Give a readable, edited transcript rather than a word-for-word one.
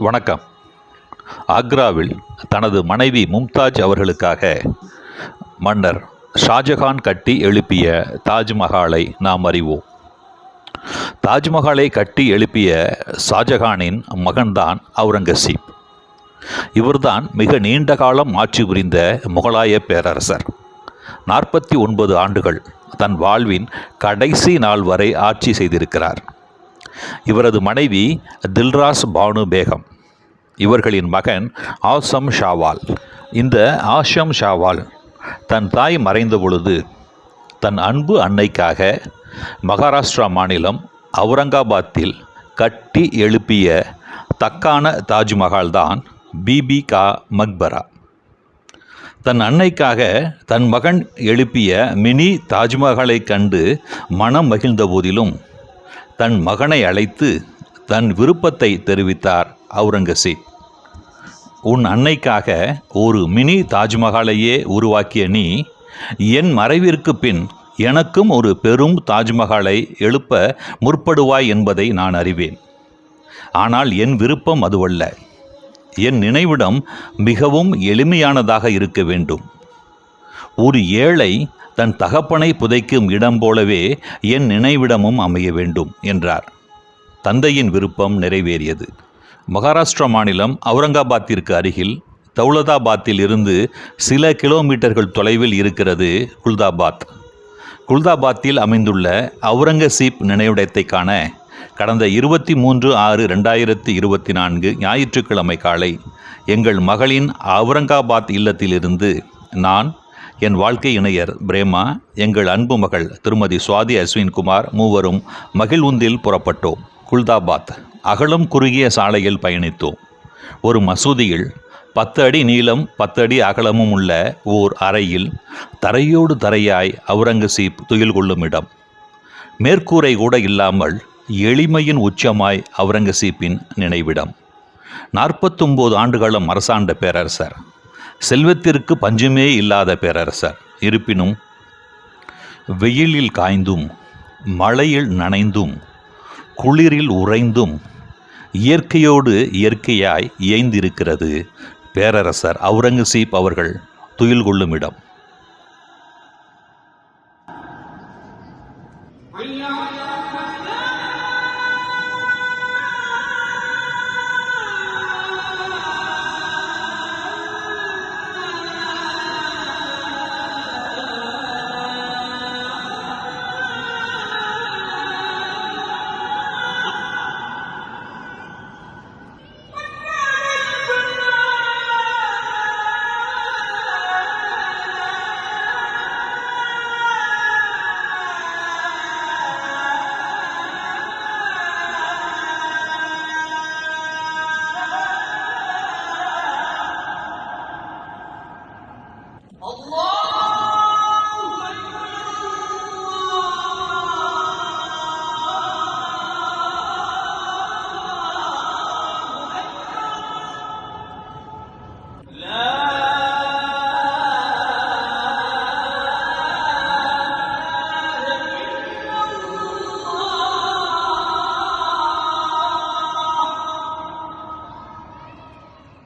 வணக்கம். ஆக்ராவில் தனது மனைவி மும்தாஜ் அவர்களுக்காக மன்னர் ஷாஜகான் கட்டி எழுப்பிய தாஜ்மஹாலை நாம் அறிவோம். தாஜ்மஹாலை கட்டி எழுப்பிய ஷாஜகானின் மகன்தான் அவுரங்கசீப். இவர்தான் மிக நீண்ட காலம் ஆட்சி புரிந்த முகலாய பேரரசர். 49 ஆண்டுகள் தன் வாழ்வின் கடைசி நாள் வரை ஆட்சி செய்திருக்கிறார். இவரது மனைவி தில்ராஸ் பானு பேகம். இவர்களின் மகன் ஆசம் ஷாவால். இந்த ஆஷம் ஷாவால் தன் தாய் மறைந்த பொழுது தன் அன்பு அன்னைக்காக மகாராஷ்டிரா மாநிலம் அவுரங்காபாத்தில் கட்டி எழுப்பிய தக்கான தாஜ்மஹால் தான் பிபி கா மக்பரா. தன் அன்னைக்காக தன் மகன் எழுப்பிய மினி தாஜ்மஹாலை கண்டு மனம் மகிழ்ந்த போதிலும் தன் மகனை அழைத்து தன் விருப்பத்தை தெரிவித்தார் அவுரங்கசீப். உன் அன்னைக்காக ஒரு மினி தாஜ்மஹாலையே உருவாக்கிய நீ என் மறைவிற்கு பின் எனக்கும் ஒரு பெரும் தாஜ்மஹாலை எழுப்ப முற்படுவாய் என்பதை நான் அறிவேன். ஆனால் என் விருப்பம் அதுவல்ல. என் நினைவிடம் மிகவும் எளிமையானதாக இருக்க வேண்டும். ஒரு ஏழை தன் தகப்பனை புதைக்கும் இடம் போலவே என் நினைவிடமும் அமைய வேண்டும் என்றார். தந்தையின் விருப்பம் நிறைவேறியது. மகாராஷ்டிரா மாநிலம் அவுரங்காபாத்திற்கு அருகில் தௌலதாபாத்தில் இருந்து சில கிலோமீட்டர்கள் தொலைவில் இருக்கிறது குல்தாபாத். குல்தாபாத்தில் அமைந்துள்ள அவுரங்கசீப் நினைவிடத்தை காண கடந்த 23/6/2024 ஞாயிற்றுக்கிழமை காலை எங்கள் மகளின் அவுரங்காபாத் இல்லத்திலிருந்து நான், என் வாழ்க்கை இணையர் பிரேமா, எங்கள் அன்பு மகள் திருமதி சுவாதி அஸ்வின்குமார் மூவரும் மகிழ்வுந்தில் புறப்பட்டோம். குல்தாபாத் அகலம் குறுகிய சாலையில் பயணித்தோம். ஒரு மசூதியில் 10 அடி நீளம் 10 அடி அகலமும் உள்ள ஓர் அறையில் தரையோடு தரையாய் அவுரங்கசீப் துயில் கொள்ளும் இடம். மேற்கூரை கூட இல்லாமல் எளிமையின் உச்சமாய் அவுரங்கசீப்பின் நினைவிடம். 49 ஆண்டுகாலம் அரசாண்ட பேரரசர். செல்வத்திற்கு பஞ்சமே இல்லாத பேரரசர். இருப்பினும் வெயிலில் காய்ந்தும் மழையில் நனைந்தும் குளிரில் உறைந்தும் இயற்கையோடு இயற்கையாய் இயைந்திருக்கிறது பேரரசர் அவுரங்கசீப் அவர்கள் துயில் கொள்ளும் இடம்.